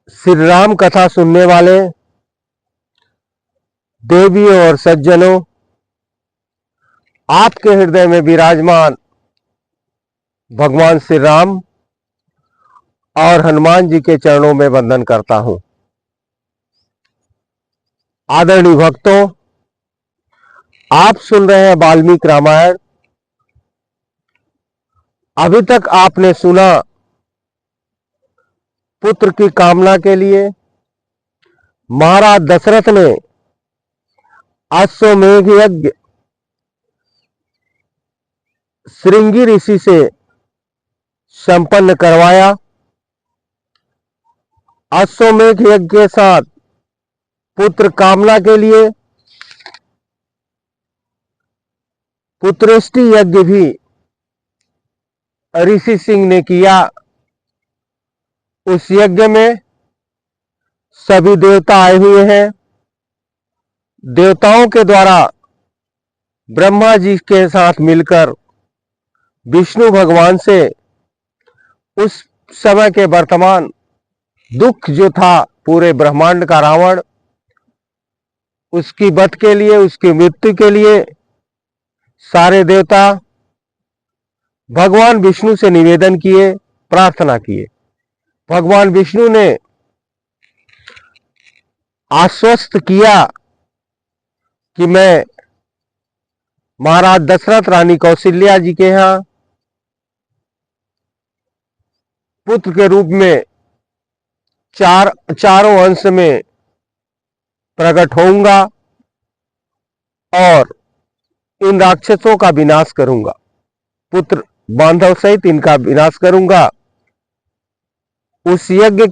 श्री राम कथा सुनने वाले देवियों और सज्जनों, आपके हृदय में विराजमान भगवान श्री राम और हनुमान जी के चरणों में वंदन करता हूं। आदरणीय भक्तों, आप सुन रहे हैं वाल्मीकि रामायण। अभी तक आपने सुना पुत्र की कामना के लिए महाराज दशरथ ने अश्वमेध यज्ञ श्रृंगी ऋषि से संपन्न करवाया। अश्वमेध यज्ञ के साथ पुत्र कामना के लिए पुत्रेष्टि यज्ञ भी ऋषि सिंह ने किया। उस यज्ञ में सभी देवता आए हुए हैं। देवताओं के द्वारा ब्रह्मा जी के साथ मिलकर विष्णु भगवान से उस समय के वर्तमान दुख जो था पूरे ब्रह्मांड का, रावण, उसकी वध के लिए, उसकी मृत्यु के लिए सारे देवता भगवान विष्णु से निवेदन किए, प्रार्थना किए। भगवान विष्णु ने आश्वस्त किया कि मैं महाराज दशरथ, रानी कौशल्या जी के यहां पुत्र के रूप में चारों अंश में प्रकट होऊंगा और इन राक्षसों का विनाश करूंगा, पुत्र बांधव सहित इनका विनाश करूंगा। उस यज्ञ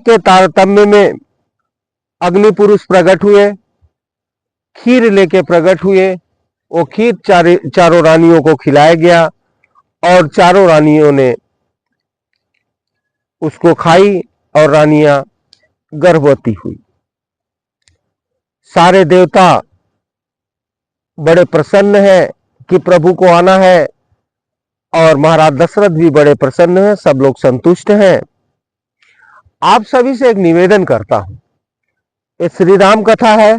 के तारतम्य में अग्नि पुरुष प्रकट हुए, खीर लेके प्रकट हुए। वो खीर चारों रानियों को खिलाया गया और चारों रानियों ने उसको खाई और रानियां गर्भवती हुई। सारे देवता बड़े प्रसन्न हैं कि प्रभु को आना है और महाराज दशरथ भी बड़े प्रसन्न हैं, सब लोग संतुष्ट हैं। आप सभी से एक निवेदन करता हूं, ये श्री राम कथा है,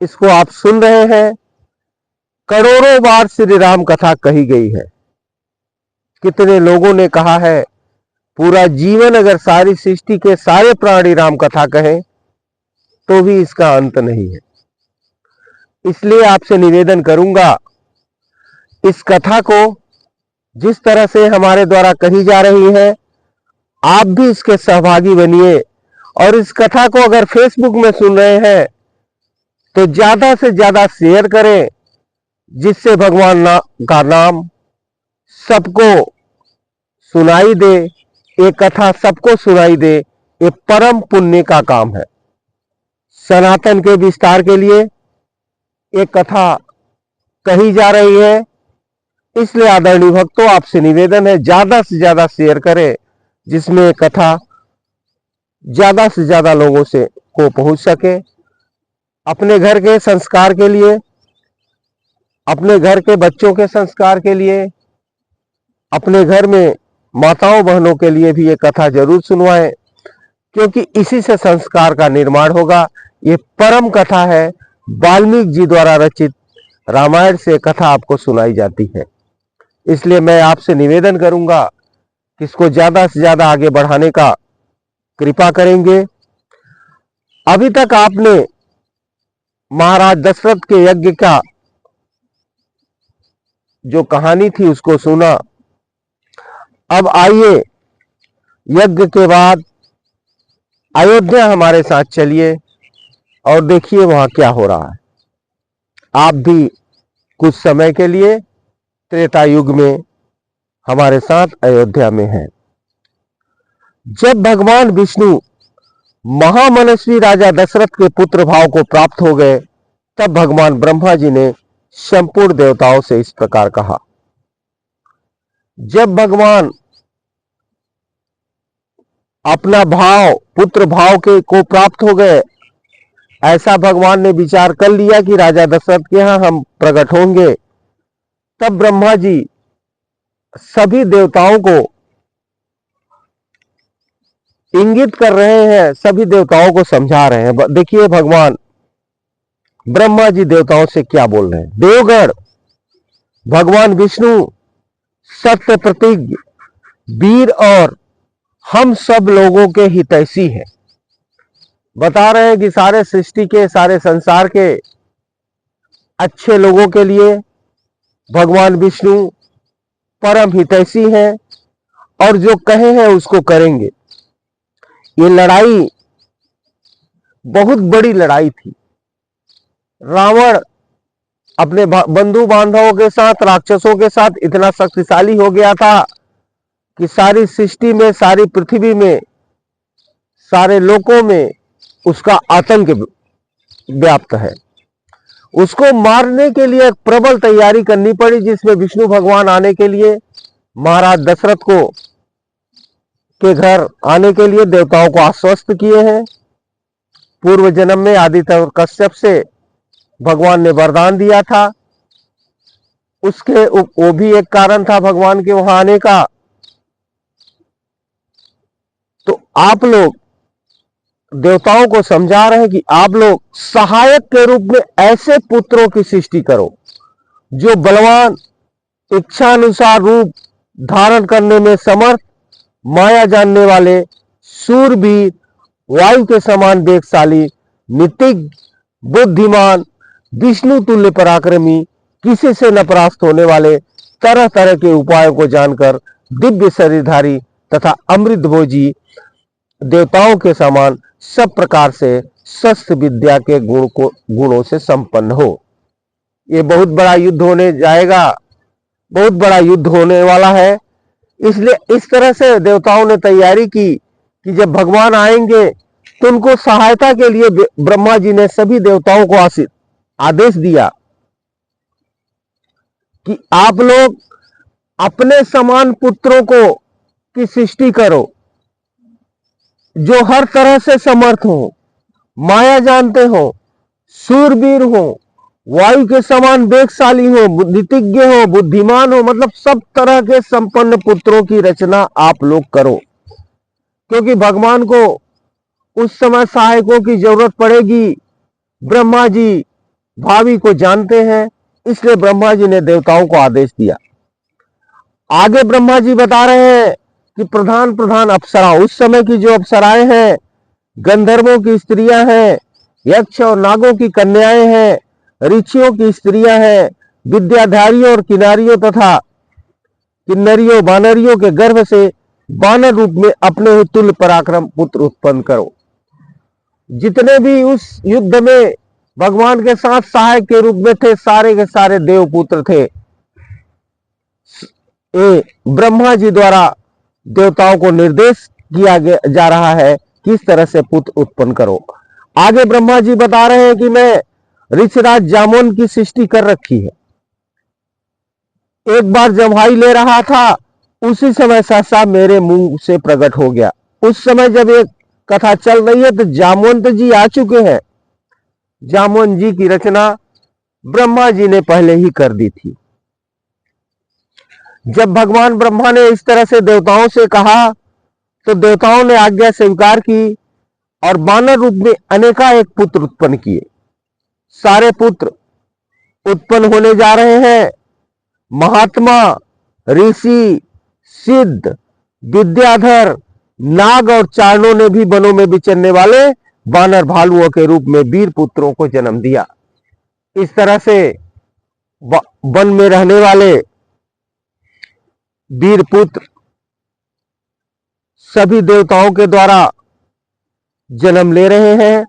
इसको आप सुन रहे हैं। करोड़ों बार श्री राम कथा कही गई है। कितने लोगों ने कहा है, पूरा जीवन अगर सारी सृष्टि के सारे प्राणी राम कथा कहें तो भी इसका अंत नहीं है। इसलिए आपसे निवेदन करूंगा, इस कथा को जिस तरह से हमारे द्वारा कही जा रही है, आप भी इसके सहभागी बनिए। और इस कथा को अगर फेसबुक में सुन रहे हैं तो ज्यादा से ज्यादा शेयर करें, जिससे भगवान का नाम सबको सुनाई दे। ये कथा सबको सुनाई दे, ये परम पुण्य का काम है। सनातन के विस्तार के लिए एक कथा कही जा रही है, इसलिए आदरणीय भक्तों, आपसे निवेदन है ज्यादा से ज्यादा शेयर करें, जिसमें कथा ज्यादा से ज्यादा लोगों से को पहुंच सके। अपने घर के संस्कार के लिए, अपने घर के बच्चों के संस्कार के लिए, अपने घर में माताओं बहनों के लिए भी ये कथा जरूर सुनवाएं, क्योंकि इसी से संस्कार का निर्माण होगा। ये परम कथा है, वाल्मीकि जी द्वारा रचित रामायण से कथा आपको सुनाई जाती है। इसलिए मैं आपसे निवेदन करूंगा कि इसको ज्यादा से ज्यादा आगे बढ़ाने का कृपा करेंगे। अभी तक आपने महाराज दशरथ के यज्ञ का जो कहानी थी उसको सुना। अब आइए यज्ञ के बाद अयोध्या हमारे साथ चलिए और देखिए वहां क्या हो रहा है। आप भी कुछ समय के लिए त्रेता युग में हमारे साथ अयोध्या में हैं। जब भगवान विष्णु महामनस्वी राजा दशरथ के पुत्र भाव को प्राप्त हो गए, तब भगवान ब्रह्मा जी ने संपूर्ण देवताओं से इस प्रकार कहा। जब भगवान अपना भाव, पुत्र भाव के को प्राप्त हो गए, ऐसा भगवान ने विचार कर लिया कि राजा दशरथ के यहां हम प्रकट होंगे, तब ब्रह्मा जी सभी देवताओं को इंगित कर रहे हैं, सभी देवताओं को समझा रहे हैं। देखिए भगवान ब्रह्मा जी देवताओं से क्या बोल रहे हैं। देवगण, भगवान विष्णु सत्य प्रतिज्ञ, वीर और हम सब लोगों के हितैषी हैं। बता रहे हैं कि सारे सृष्टि के, सारे संसार के अच्छे लोगों के लिए भगवान विष्णु परम हितैषी हैं और जो कहे हैं उसको करेंगे। ये लड़ाई बहुत बड़ी लड़ाई थी। रावण अपने बंधु बांधवों के साथ, राक्षसों के साथ इतना शक्तिशाली हो गया था कि सारी सृष्टि में, सारी पृथ्वी में, सारे लोकों में उसका आतंक व्याप्त है। उसको मारने के लिए एक प्रबल तैयारी करनी पड़ी, जिसमें विष्णु भगवान आने के लिए, महाराज दशरथ को के घर आने के लिए देवताओं को आश्वस्त किए हैं। पूर्व जन्म में आदित्य और कश्यप से भगवान ने वरदान दिया था, उसके वो भी एक कारण था भगवान के वहां आने का। तो आप लोग देवताओं को समझा रहे हैं कि आप लोग सहायक के रूप में ऐसे पुत्रों की सृष्टि करो जो बलवान, इच्छानुसार रूप धारण करने में समर्थ, माया जानने वाले, शूरवीर, वायु के समान वेगशाली, नीतिज्ञ, बुद्धिमान, विष्णु तुल्य पराक्रमी, किसी से न परास्त होने वाले, तरह तरह के उपायों को जानकर दिव्य शरीरधारी तथा अमृत भोजी, देवताओं के समान सब प्रकार से शस्त्र विद्या के गुणों से संपन्न हो। ये बहुत बड़ा युद्ध होने जाएगा, बहुत बड़ा युद्ध होने वाला है। इसलिए इस तरह से देवताओं ने तैयारी की कि जब भगवान आएंगे तो उनको सहायता के लिए ब्रह्मा जी ने सभी देवताओं को आदेश दिया कि आप लोग अपने समान पुत्रों को की सृष्टि करो जो हर तरह से समर्थ हो, माया जानते हो, शूरवीर हो, वायु के समान वेगशाली हो, नीतिज्ञ हो, बुद्धिमान हो, मतलब सब तरह के संपन्न पुत्रों की रचना आप लोग करो। क्योंकि भगवान को उस समय सहायकों की जरूरत पड़ेगी। ब्रह्मा जी भावी को जानते हैं, इसलिए ब्रह्मा जी ने देवताओं को आदेश दिया। आगे ब्रह्मा जी बता रहे हैं कि प्रधान प्रधान अप्सरा, उस समय की जो अप्सराएं हैं, गंधर्वों की स्त्रियां हैं, यक्ष और नागों की कन्याएं हैं, ऋषियों की स्त्रियां हैं, विद्याधारियों और किनारियों तथा किन्नरियों, वानरियों के गर्भ से वानर रूप में अपने तुल्य पराक्रम पुत्र उत्पन्न करो। जितने भी उस युद्ध में भगवान के साथ सहायक के रूप में थे, सारे के सारे देवपुत्र थे। ब्रह्मा जी द्वारा देवताओं को निर्देश किया जा रहा है किस तरह से पुत्र उत्पन्न करो। आगे ब्रह्मा जी बता रहे हैं कि मैं ऋषिराज जामोन की सृष्टि कर रखी है। एक बार जम्हाई ले रहा था, उसी समय सहसा मेरे मुंह से प्रकट हो गया। उस समय जब एक कथा चल रही है तो जामवंत जी आ चुके हैं। जामवंत जी की रचना ब्रह्मा जी ने पहले ही कर दी थी। जब भगवान ब्रह्मा ने इस तरह से देवताओं से कहा तो देवताओं ने आज्ञा स्वीकार की और वानर रूप में अनेकानेक पुत्र उत्पन्न किए। सारे पुत्र उत्पन्न होने जा रहे हैं। महात्मा, ऋषि, सिद्ध, विद्याधर, नाग और चारणों ने भी वनों में विचरने वाले वानर भालुओं के रूप में वीर पुत्रों को जन्म दिया। इस तरह से वन में रहने वाले वीर पुत्र सभी देवताओं के द्वारा जन्म ले रहे हैं।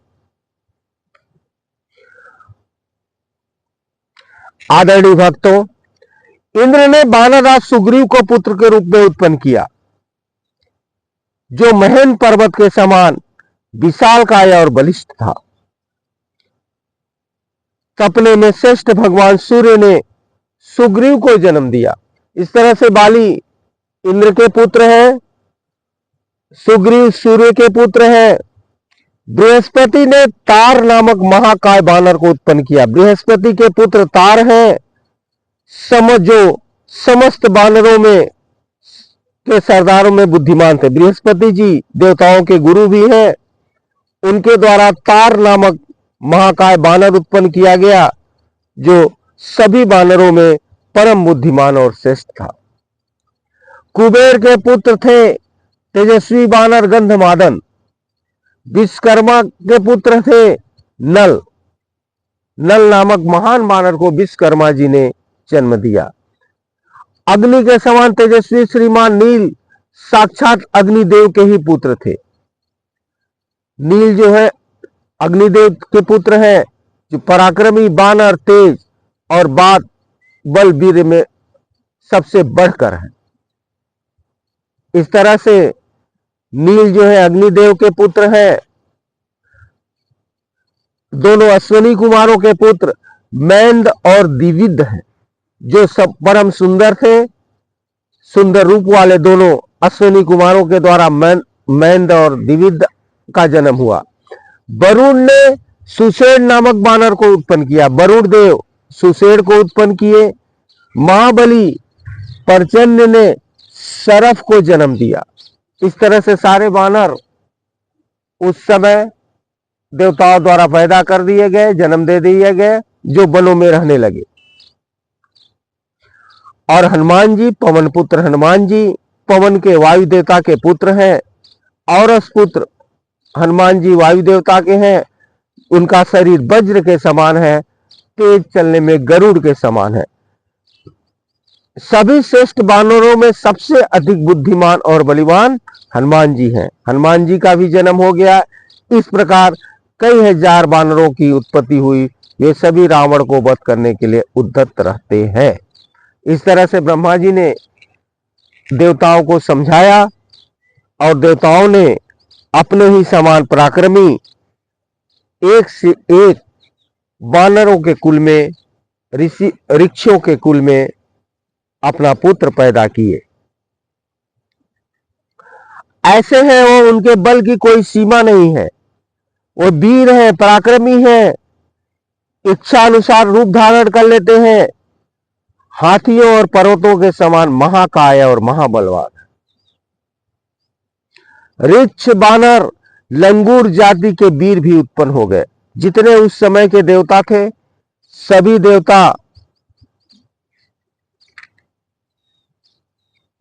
आदरणीय भक्तों, इंद्र ने वानरराज सुग्रीव को पुत्र के रूप में उत्पन्न किया, जो महेंद्र पर्वत के समान विशालकाय और बलिष्ठ था। सपने में श्रेष्ठ भगवान सूर्य ने सुग्रीव को जन्म दिया। इस तरह से बाली इंद्र के पुत्र हैं, सुग्रीव सूर्य के पुत्र हैं। बृहस्पति ने तार नामक महाकाय वानर को उत्पन्न किया। बृहस्पति के पुत्र तार हैं, जो समस्त वानरों में के सरदारों में बुद्धिमान थे। बृहस्पति जी देवताओं के गुरु भी हैं। उनके द्वारा तार नामक महाकाय बानर उत्पन्न किया गया, जो सभी बानरों में परम बुद्धिमान और श्रेष्ठ था। कुबेर के पुत्र थे तेजस्वी बानर गंधमादन। विश्वकर्मा के पुत्र थे नल। नल नामक महान बानर को विश्वकर्मा जी ने जन्म दिया। अग्नि के समान तेजस्वी श्रीमान नील साक्षात अग्निदेव के ही पुत्र थे। नील जो है अग्निदेव के पुत्र हैं, जो पराक्रमी बानर, तेज और बात बल वीर में सबसे बढ़कर है। इस तरह से नील जो है अग्निदेव के पुत्र हैं। दोनों अश्विनी कुमारों के पुत्र मैंद और द्विविद हैं, जो सब परम सुंदर थे। सुंदर रूप वाले दोनों अश्विनी कुमारों के द्वारा मैंद और द्विविद का जन्म हुआ। वरुण ने सुषेण नामक बानर को उत्पन्न किया। वरुण देव सुषेण को उत्पन्न किए। महाबली पर्जन्य ने सरफ को जन्म दिया। इस तरह से सारे बानर उस समय देवताओं द्वारा पैदा कर दिए गए, जन्म दे दिए गए, जो वनों में रहने लगे। और हनुमान जी, पवन पुत्र हनुमान जी पवन के वायु देवता के पुत्र हैं। औरस पुत्र हनुमान जी वायु देवता के हैं। उनका शरीर वज्र के समान है, तेज चलने में गरुड़ के समान है। सभी श्रेष्ठ बानरों में सबसे अधिक बुद्धिमान और बलिवान हनुमान जी हैं। हनुमान जी का भी जन्म हो गया। इस प्रकार कई हजार बानरों की उत्पत्ति हुई। ये सभी रावण को वध करने के लिए उद्यत रहते हैं। इस तरह से ब्रह्मा जी ने देवताओं को समझाया और देवताओं ने अपने ही समान पराक्रमी एक से एक वानरों के कुल में, ऋषि ऋक्षों के कुल में अपना पुत्र पैदा किए। ऐसे हैं वो, उनके बल की कोई सीमा नहीं है। वो वीर है, पराक्रमी है, इच्छा अनुसार रूप धारण कर लेते हैं। हाथियों और पर्वतों के समान महाकाय और महाबलवान। ऋक्ष बानर लंगूर जाति के वीर भी उत्पन्न हो गए। जितने उस समय के देवता थे, सभी देवता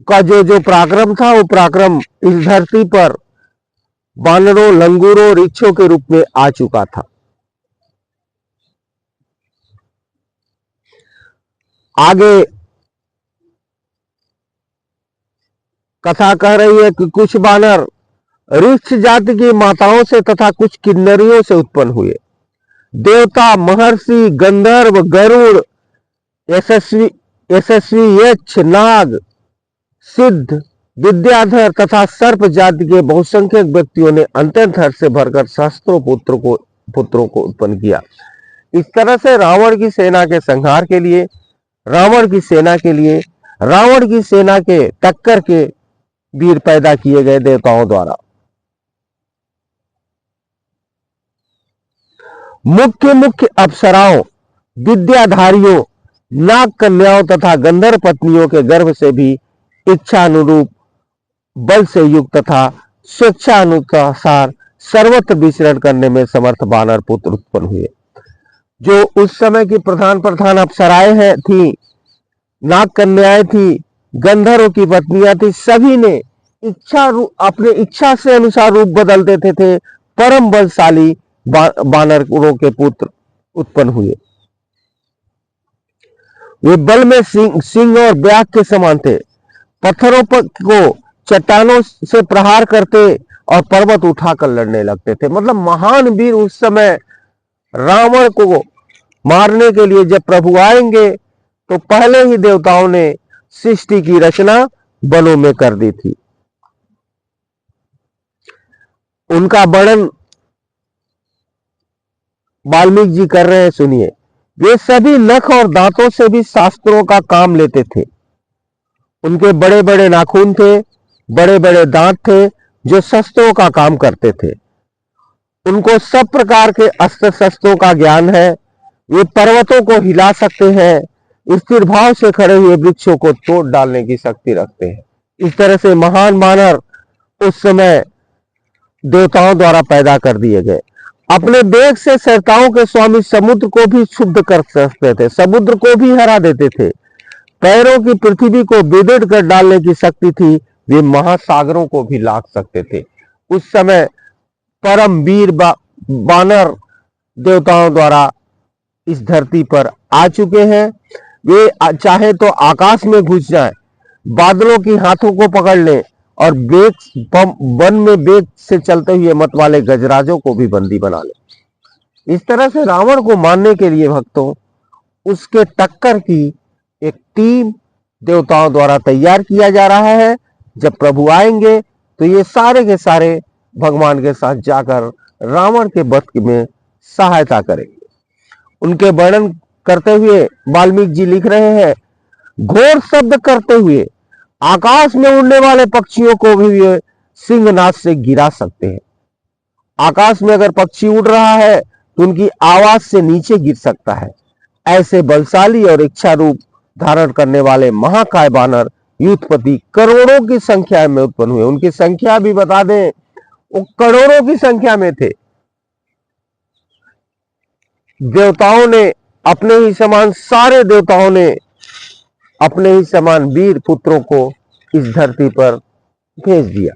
का जो पराक्रम था, वो पराक्रम इस धरती पर बानरों, लंगूरों, ऋक्षों के रूप में आ चुका था। आगे कथा कह रही है कि कुछ बानर ऋक्ष जाति की माताओं से तथा कुछ किन्नरियों से उत्पन्न हुए। देवता, महर्षि, गंधर्व, गरुड़, यशस्वी यक्ष, नाग, सिद्ध, विद्याधर तथा सर्प जाति के बहुसंख्यक व्यक्तियों ने अत्यंत हर्ष से भरकर सहस्त्रों पुत्रों को उत्पन्न किया। इस तरह से रावण की सेना के संहार के लिए, रावण की सेना के टक्कर के वीर पैदा किए गए देवताओं द्वारा। मुख्य अप्सराओं, विद्याधारियों, नाग कन्याओं तथा गंधर्व पत्नियों के गर्भ से भी इच्छा अनुरूप बल से युक्त तथा स्वेच्छानुसार सर्वत्र विचरण करने में समर्थ बानर पुत्र उत्पन्न हुए। जो उस समय की प्रधान अप्सराएं हैं थी, नाग कन्याएं थी, गंधर्व की पत्नियां थी, सभी ने अपने इच्छा से अनुसार रूप बदल देते थे। परम बलशाली बानरों के पुत्र उत्पन्न हुए। वे बल में सिंह और व्याघ्र के समान थे। पत्थरों को चट्टानों से प्रहार करते और पर्वत उठाकर लड़ने लगते थे। मतलब महान वीर उस समय रावण को मारने के लिए जब प्रभु आएंगे, तो पहले ही देवताओं ने सृष्टि की रचना बलों में कर दी थी। उनका वर्णन वाल्मीकि जी कर रहे हैं, सुनिए। वे सभी नख और दांतों से भी शास्त्रों का काम लेते थे। उनके बड़े बड़े नाखून थे, बड़े बड़े दांत थे, जो शस्त्रों का काम करते थे। उनको सब प्रकार के अस्त्र शस्त्रों का ज्ञान है। वे पर्वतों को हिला सकते हैं, स्थिर भाव से खड़े हुए वृक्षों को तोड़ डालने की शक्ति रखते हैं। इस तरह से महान वानर उस समय देवताओं द्वारा पैदा कर दिए गए। अपने वेग से शैतानों के स्वामी समुद्र को भी शुद्ध कर सकते थे, समुद्र को भी हरा देते थे। पैरों की पृथ्वी को बेदड़ कर डालने की शक्ति थी, वे महासागरों को भी लाद सकते थे। उस समय परम वीर वानर देवताओं द्वारा इस धरती पर आ चुके हैं। वे चाहे तो आकाश में घुस जाएं, बादलों की हाथों को पकड़ लें और वन में वेग से चलते हुए मत वाले गजराजों को भी बंदी बना लें। इस तरह से रावण को मारने के लिए भक्तों उसके टक्कर की एक टीम देवताओं द्वारा तैयार किया जा रहा है। जब प्रभु आएंगे तो ये सारे के सारे भगवान के साथ जाकर रावण के वध में सहायता करेंगे। उनके वर्णन करते हुए वाल्मीकि जी लिख रहे हैं, घोर शब्द करते हुए आकाश में उड़ने वाले पक्षियों को भी वे सिंहनाद से गिरा सकते हैं। आकाश में अगर पक्षी उड़ रहा है तो उनकी आवाज से नीचे गिर सकता है। ऐसे बलशाली और इच्छा रूप धारण करने वाले महाकाय वानर युद्धपति करोड़ों की संख्या में उत्पन्न हुए। उनकी संख्या भी बता दें, वो करोड़ों की संख्या में थे। देवताओं ने अपने ही समान, सारे देवताओं ने अपने ही समान वीर पुत्रों को इस धरती पर भेज दिया।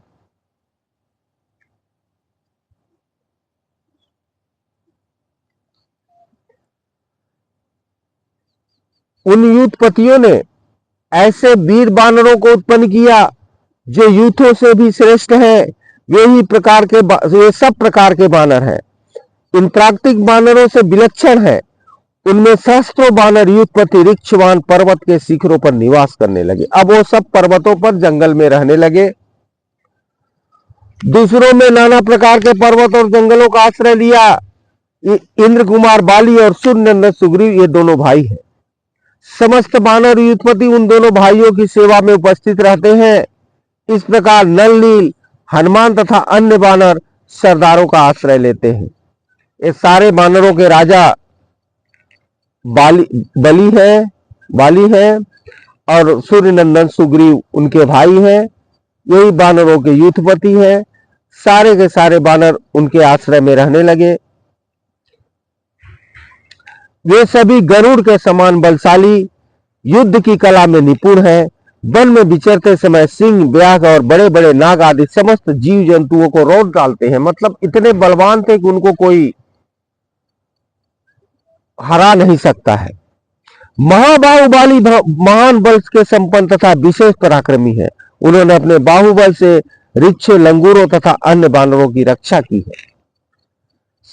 उन युद्धपतियों ने ऐसे वीर वानरों को उत्पन्न किया जो यूथों से भी श्रेष्ठ हैं। वे सब प्रकार के वानर हैं। इन प्राकृतिक वानरों से विलक्षण है। उनमें सहस्त्रों वानर युद्धपति ऋक्षवान पर्वत के शिखरों पर निवास करने लगे। अब वो सब पर्वतों पर जंगल में रहने लगे। दूसरों में नाना प्रकार के पर्वत और जंगलों का आश्रय लिया। इंद्र कुमार बाली और सूर्यनंदन सुग्रीव ये दोनों भाई हैं। समस्त वानर युद्धपति उन दोनों भाइयों की सेवा में उपस्थित रहते हैं। इस प्रकार नल नील, हनुमान तथा अन्य वानर सरदारों का आश्रय लेते हैं। ये सारे वानरों के राजा बाली है और सूर्यनंदन सुग्रीव उनके भाई हैं। यही वानरों के युद्धपति हैं। सारे के सारे वानर उनके आश्रय में रहने लगे। वे सभी गरुड़ के समान बलशाली, युद्ध की कला में निपुण हैं। वन में विचरते समय सिंह, व्याघ और बड़े बड़े नाग आदि समस्त जीव जंतुओं को रौंद डालते हैं। मतलब इतने बलवान थे कि उनको कोई हरा नहीं सकता है। महाबाहुबली महान बल के संपन्न तथा विशेष पराक्रमी है। उन्होंने अपने बाहुबल से ऋक्ष, लंगूरों तथा अन्य वानरों की रक्षा की है।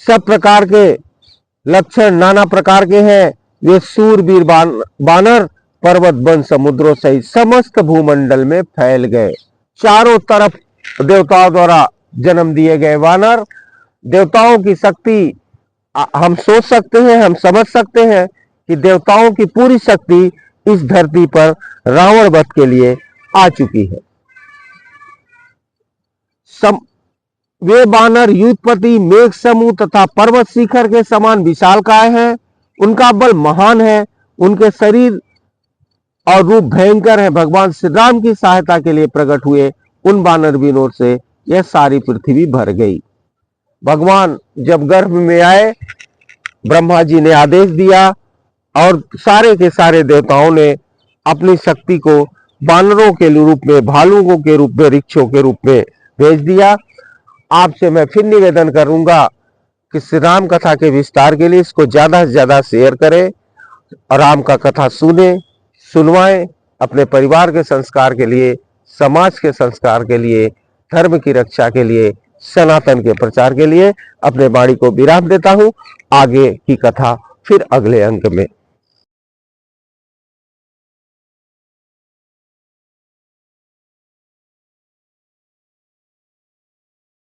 सब प्रकार के लक्षण नाना प्रकार के हैं। वे सूरवीर वानर पर्वत, वन, समुद्रों सहित समस्त भूमंडल में फैल गए। चारों तरफ देवताओं द्वारा जन्म दिए गए वानर। देवताओं की शक्ति हम सोच सकते हैं, हम समझ सकते हैं कि देवताओं की पूरी शक्ति इस धरती पर रावण वध के लिए आ चुकी है। वे वानर युद्धपति, मेघ समूह तथा पर्वत शिखर के समान विशालकाय हैं। उनका बल महान है। उनके शरीर और रूप भयंकर है। भगवान श्री राम की सहायता के लिए प्रकट हुए उन वानर वीरों से यह सारी पृथ्वी भर गई। भगवान जब गर्भ में आए, ब्रह्मा जी ने आदेश दिया और सारे के सारे देवताओं ने अपनी शक्ति को वानरों के रूप में, भालुओं के रूप में, ऋक्षों के रूप में भेज दिया। आपसे मैं फिर निवेदन करूंगा कि श्री राम कथा के विस्तार के लिए इसको ज्यादा से ज्यादा शेयर करें और राम का कथा सुनवाएं। अपने परिवार के संस्कार के लिए, समाज के संस्कार के लिए, धर्म की रक्षा के लिए, सनातन के प्रचार के लिए अपने वाणी को विराम देता हूं। आगे की कथा फिर अगले अंक में।